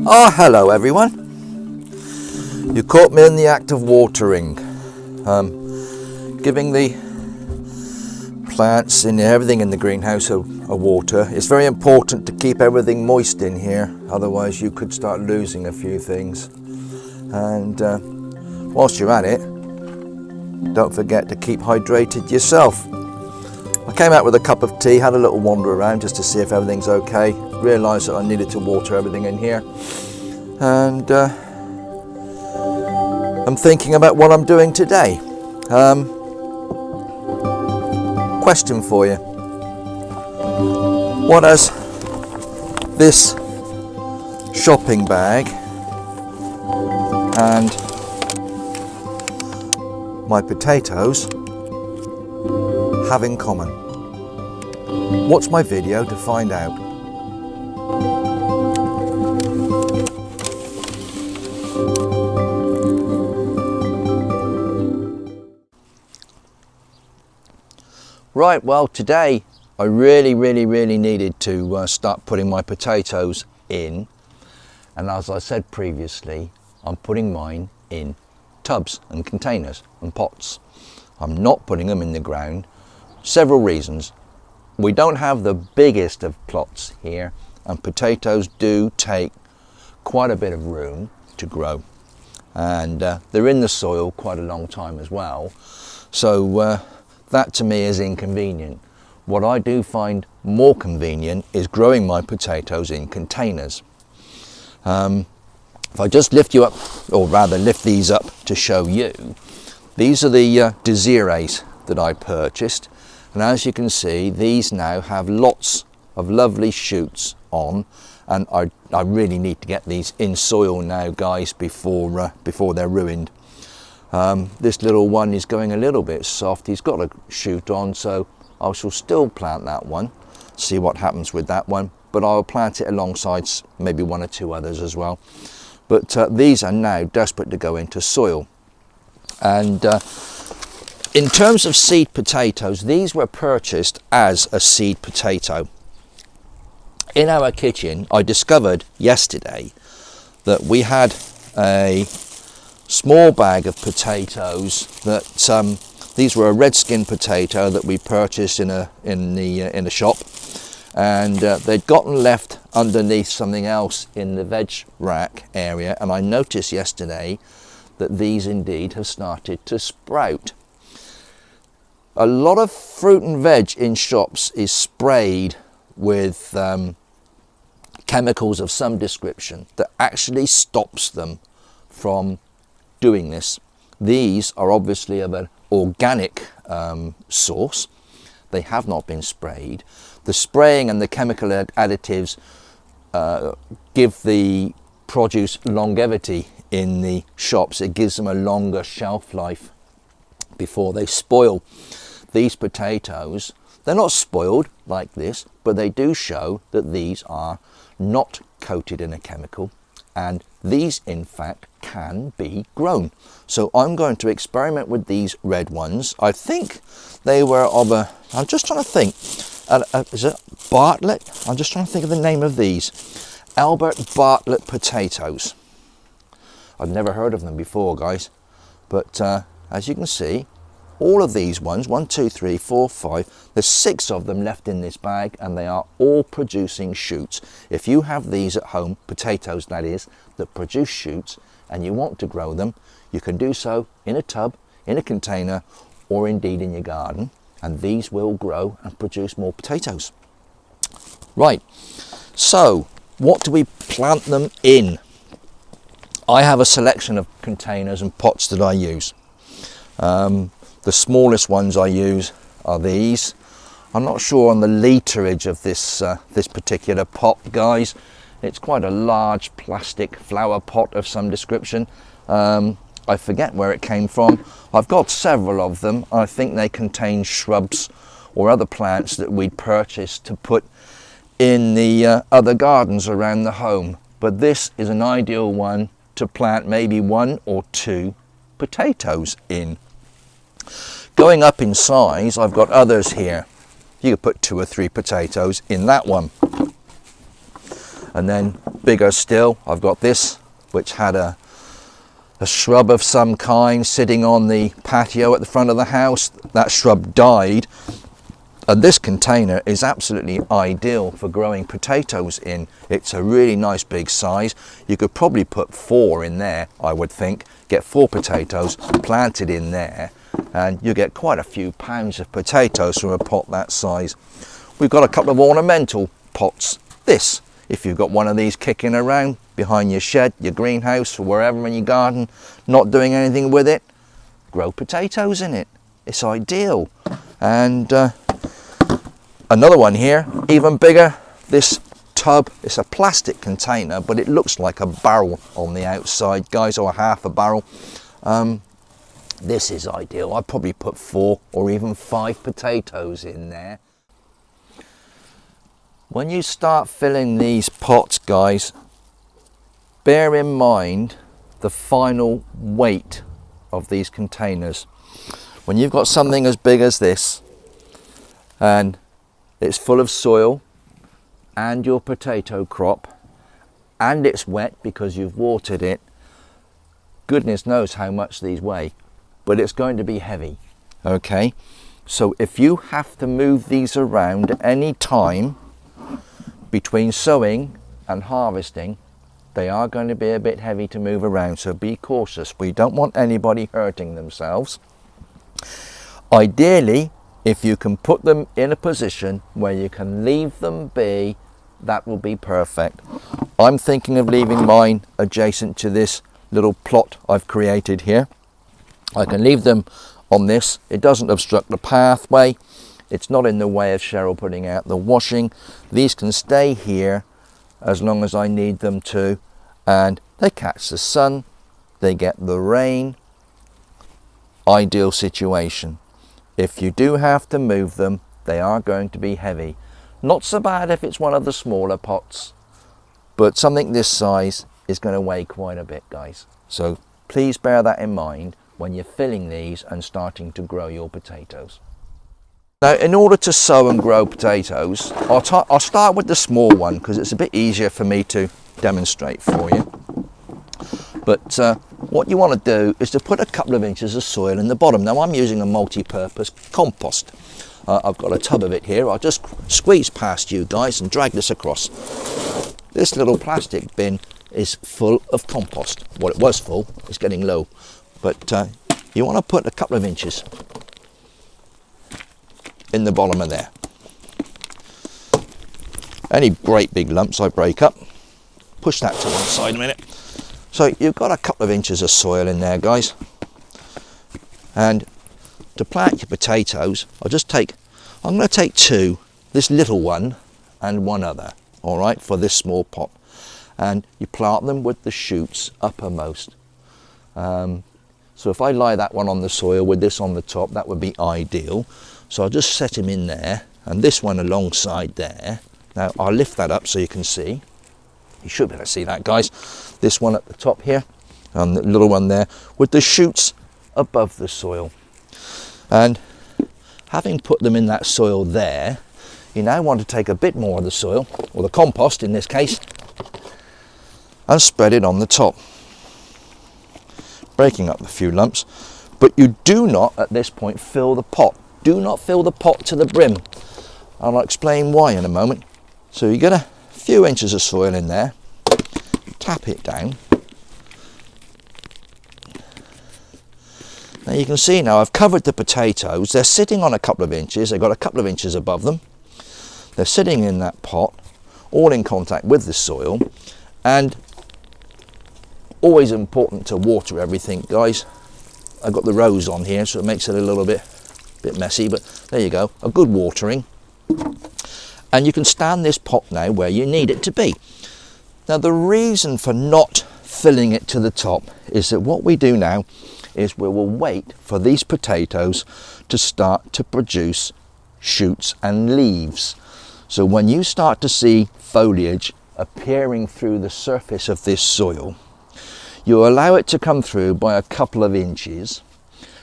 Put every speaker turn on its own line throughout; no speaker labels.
Oh, hello everyone. You caught me in the act of watering, giving the plants and everything in the greenhouse a water. It's very important to keep everything moist in here, otherwise you could start losing a few things. And whilst you're at it, don't forget to keep hydrated yourself. I came out with a cup of tea, had a little wander around just to see if everything's okay, realised that I needed to water everything in here, and I'm thinking about what I'm doing today. Question for you. What has this shopping bag and my potatoes have in common? Watch my video to find out. Right, well today I really needed to start putting my potatoes in, and as I said previously, I'm putting mine in tubs and containers and pots. I'm not putting them in the ground. Several reasons. We don't have the biggest of plots here, and potatoes do take quite a bit of room to grow, and they're in the soil quite a long time as well, so that to me is inconvenient. What I do find more convenient is growing my potatoes in containers. If I just lift you up, or rather lift these up to show you, these are the Desirées that I purchased, and as you can see, these now have lots of lovely shoots on, and I really need to get these in soil now, guys, before they're ruined. This little one is going a little bit soft. He's got a shoot on, so I shall still plant that one, see what happens with that one, but I'll plant it alongside maybe one or two others as well. But these are now desperate to go into soil. And in terms of seed potatoes, these were purchased as a seed potato. In our kitchen, I discovered yesterday that we had a small bag of potatoes that these were a red skin potato that we purchased in a shop, and they'd gotten left underneath something else in the veg rack area, and I noticed yesterday that these indeed have started to sprout. A lot of fruit and veg in shops is sprayed with chemicals of some description that actually stops them from doing this. These are obviously of an organic source. They have not been sprayed. The spraying and the chemical additives give the produce longevity in the shops. It gives them a longer shelf life before they spoil. These potatoes, they're not spoiled like this, but they do show that these are not coated in a chemical, and these in fact can be grown. So I'm going to experiment with these red ones. I think they were of a, I'm just trying to think, is it Bartlett? I'm just trying to think of the name of these. Albert Bartlett potatoes. I've never heard of them before, guys, but as you can see, all of these ones, 1, 2, 3, 4, 5, there's 6 of them left in this bag, and they are all producing shoots. If you have these at home, potatoes that is, that produce shoots, and you want to grow them, you can do so in a tub, in a container, or indeed in your garden, and these will grow and produce more potatoes. Right, so what do we plant them in? I have a selection of containers and pots that I use. The smallest ones I use are these. I'm not sure on the literage of this this particular pot, guys. It's quite a large plastic flower pot of some description. I forget where it came from. I've got several of them. I think they contain shrubs or other plants that we'd purchased to put in the other gardens around the home. But this is an ideal one to plant maybe 1 or 2 potatoes in. Going up in size, I've got others here. You could put 2 or 3 potatoes in that one. And then bigger still, I've got this, which had a shrub of some kind sitting on the patio at the front of the house. That shrub died, and this container is absolutely ideal for growing potatoes in. It's a really nice big size. You could probably put 4 in there, I would think. Get 4 potatoes planted in there, and you get quite a few pounds of potatoes from a pot that size. We've got a couple of ornamental pots. This, if you've got one of these kicking around behind your shed, your greenhouse, or wherever in your garden, not doing anything with it, grow potatoes in it. It's ideal. And another one here, even bigger. This tub, it's a plastic container, but it looks like a barrel on the outside, guys, or half a barrel. This is ideal. I'd probably put 4 or even 5 potatoes in there. When you start filling these pots, guys, bear in mind the final weight of these containers. When you've got something as big as this and it's full of soil and your potato crop and it's wet because you've watered it, goodness knows how much these weigh, but it's going to be heavy. Okay, so if you have to move these around any time between sowing and harvesting, they are going to be a bit heavy to move around, so be cautious. We don't want anybody hurting themselves. Ideally, if you can put them in a position where you can leave them be, that will be perfect. I'm thinking of leaving mine adjacent to this little plot I've created here. I can leave them on this. It doesn't obstruct the pathway. It's not in the way of Cheryl putting out the washing. These can stay here as long as I need them to, and they catch the sun, they get the rain. Ideal situation. If you do have to move them, they are going to be heavy. Not so bad if it's one of the smaller pots, but something this size is going to weigh quite a bit, guys. So please bear that in mind when you're filling these and starting to grow your potatoes. Now, in order to sow and grow potatoes, I'll start with the small one because it's a bit easier for me to demonstrate for you. But what you want to do is to put a couple of inches of soil in the bottom. Now, I'm using a multi-purpose compost. I've got a tub of it here. I'll just squeeze past you guys and drag this across. This little plastic bin is full of compost. Well, it was full, it's getting low. But you want to put a couple of inches in the bottom of there. Any great big lumps I break up, push that to one side a minute. So you've got a couple of inches of soil in there, guys. And to plant your potatoes, I'm going to take 2, this little one and one other, all right, for this small pot. And you plant them with the shoots uppermost. So if I lie that one on the soil with this on the top, that would be ideal. So I'll just set him in there, and this one alongside there. Now I'll lift that up so you can see. You should be able to see that, guys. This one at the top here, and the little one there, with the shoots above the soil. And having put them in that soil there, you now want to take a bit more of the soil, or the compost in this case, and spread it on the top, breaking up a few lumps. But you do not at this point fill the pot. Do not fill the pot to the brim. I'll explain why in a moment. So you get a few inches of soil in there, tap it down. Now you can see now I've covered the potatoes. They're sitting on a couple of inches. They've got a couple of inches above them. They're sitting in that pot, all in contact with the soil. And always important to water everything, guys. I've got the rose on here, so it makes it a little bit messy, but there you go, a good watering. And you can stand this pot now where you need it to be. Now, the reason for not filling it to the top is that what we do now is we will wait for these potatoes to start to produce shoots and leaves. So when you start to see foliage appearing through the surface of this soil, you allow it to come through by a couple of inches,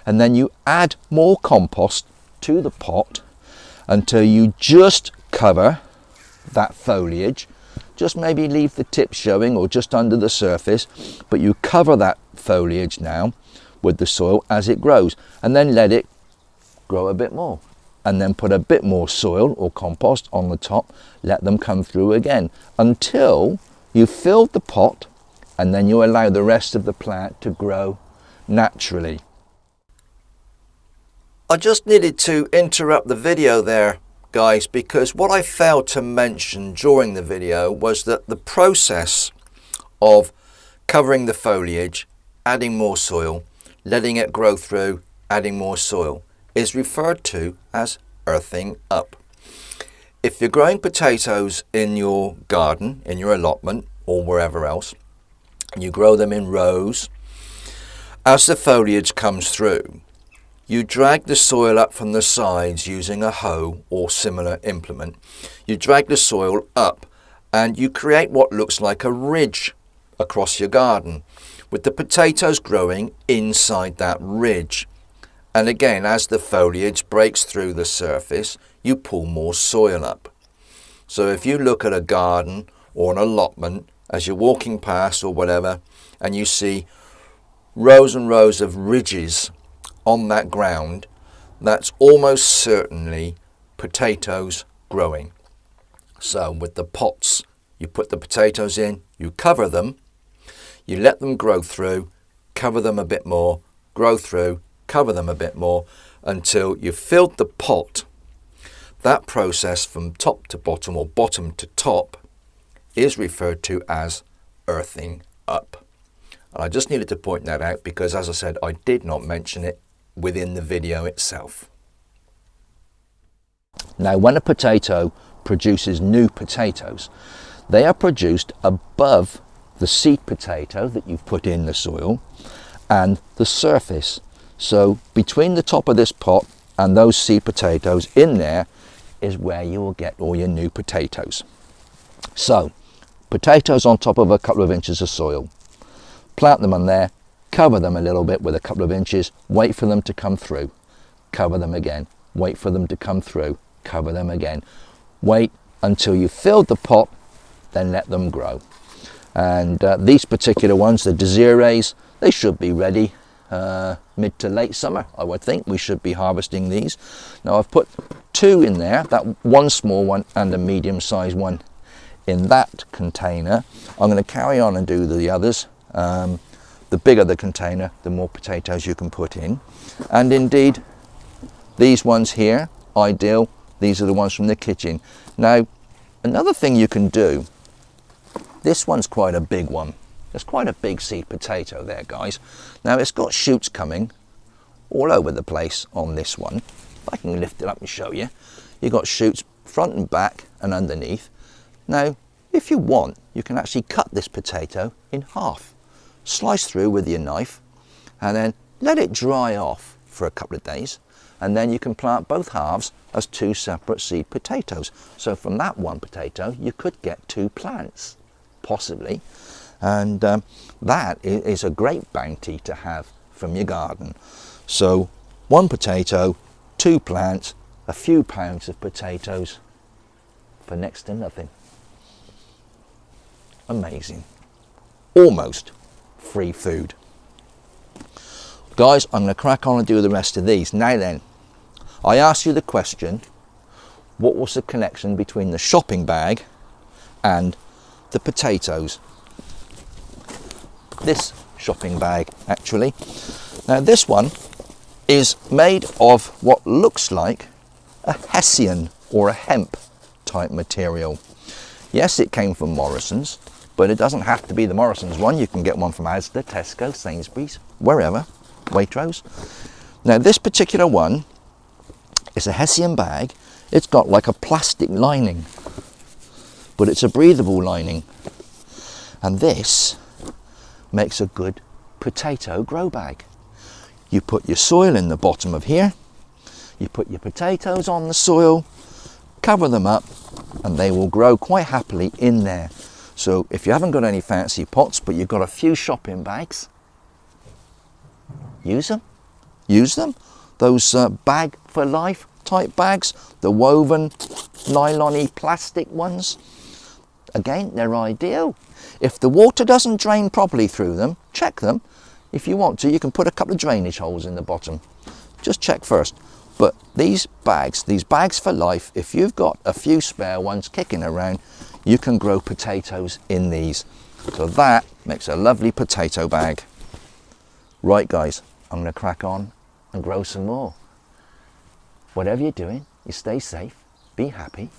and then you add more compost to the pot until you just cover that foliage, just maybe leave the tip showing or just under the surface, but you cover that foliage now with the soil as it grows, and then let it grow a bit more, and then put a bit more soil or compost on the top, let them come through again until you filled the pot, and then you allow the rest of the plant to grow naturally. I just needed to interrupt the video there, guys, because what I failed to mention during the video was that the process of covering the foliage, adding more soil, letting it grow through, adding more soil, is referred to as earthing up. If you're growing potatoes in your garden, in your allotment, or wherever else, and you grow them in rows, as the foliage comes through, you drag the soil up from the sides using a hoe or similar implement. You drag the soil up and you create what looks like a ridge across your garden, with the potatoes growing inside that ridge. And again, as the foliage breaks through the surface, you pull more soil up. So if you look at a garden or an allotment as you're walking past or whatever, and you see rows and rows of ridges on that ground, that's almost certainly potatoes growing. So with the pots, you put the potatoes in, you cover them, you let them grow through, cover them a bit more, grow through, cover them a bit more, until you've filled the pot. That process from top to bottom or bottom to top is referred to as earthing up. And I just needed to point that out because, as I said, I did not mention it within the video itself. Now, when a potato produces new potatoes, they are produced above the seed potato that you've put in the soil and the surface. So between the top of this pot and those seed potatoes, in there is where you will get all your new potatoes. So potatoes on top of a couple of inches of soil, plant them on there, cover them a little bit with a couple of inches, wait for them to come through, cover them again, wait for them to come through, cover them again, wait until you filled the pot, then let them grow. And these particular ones, the Desirées, they should be ready mid to late summer. I would think we should be harvesting these. Now I've put two in there, that one small one and a medium sized one in that container. I'm going to carry on and do the others. The bigger the container, the more potatoes you can put in. And indeed, these ones here, ideal. These are the ones from the kitchen. Now, another thing you can do, this one's quite a big one. There's quite a big seed potato there, guys. Now, it's got shoots coming all over the place on this one. If I can lift it up and show you. You've got shoots front and back and underneath. Now, if you want, you can actually cut this potato in half. Slice through with your knife and then let it dry off for a couple of days, and then you can plant both halves as two separate seed potatoes. So from that one potato you could get two plants possibly, and that is a great bounty to have from your garden. So one potato, two plants, a few pounds of potatoes for next to nothing. Amazing. Almost free food. Guys, I'm going to crack on and do the rest of these. Now then, I asked you the question, what was the connection between the shopping bag and the potatoes? This shopping bag, actually. Now this one is made of what looks like a hessian or a hemp type material. Yes, it came from Morrison's, but it doesn't have to be the Morrison's one. You can get one from Asda, Tesco, Sainsbury's, wherever, Waitrose. Now this particular one is a hessian bag. It's got like a plastic lining, but it's a breathable lining. And this makes a good potato grow bag. You put your soil in the bottom of here, you put your potatoes on the soil, cover them up, and they will grow quite happily in there. So if you haven't got any fancy pots, but you've got a few shopping bags, use them. Use them. Those bag for life type bags, the woven nylon-y plastic ones. again, they're ideal. If the water doesn't drain properly through them, check them. If you want to, you can put a couple of drainage holes in the bottom. Just check first. But these bags for life, if you've got a few spare ones kicking around, you can grow potatoes in these. So that makes a lovely potato bag. Right guys, I'm going to crack on and grow some more. Whatever you're doing, you stay safe, be happy,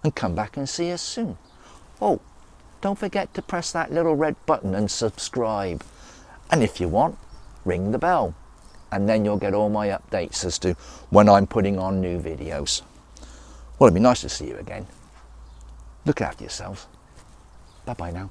and come back and see us soon. Oh, don't forget to press that little red button and subscribe. And if you want, ring the bell, and then you'll get all my updates as to when I'm putting on new videos. Well, it'd be nice to see you again. Look after yourselves. Bye bye now.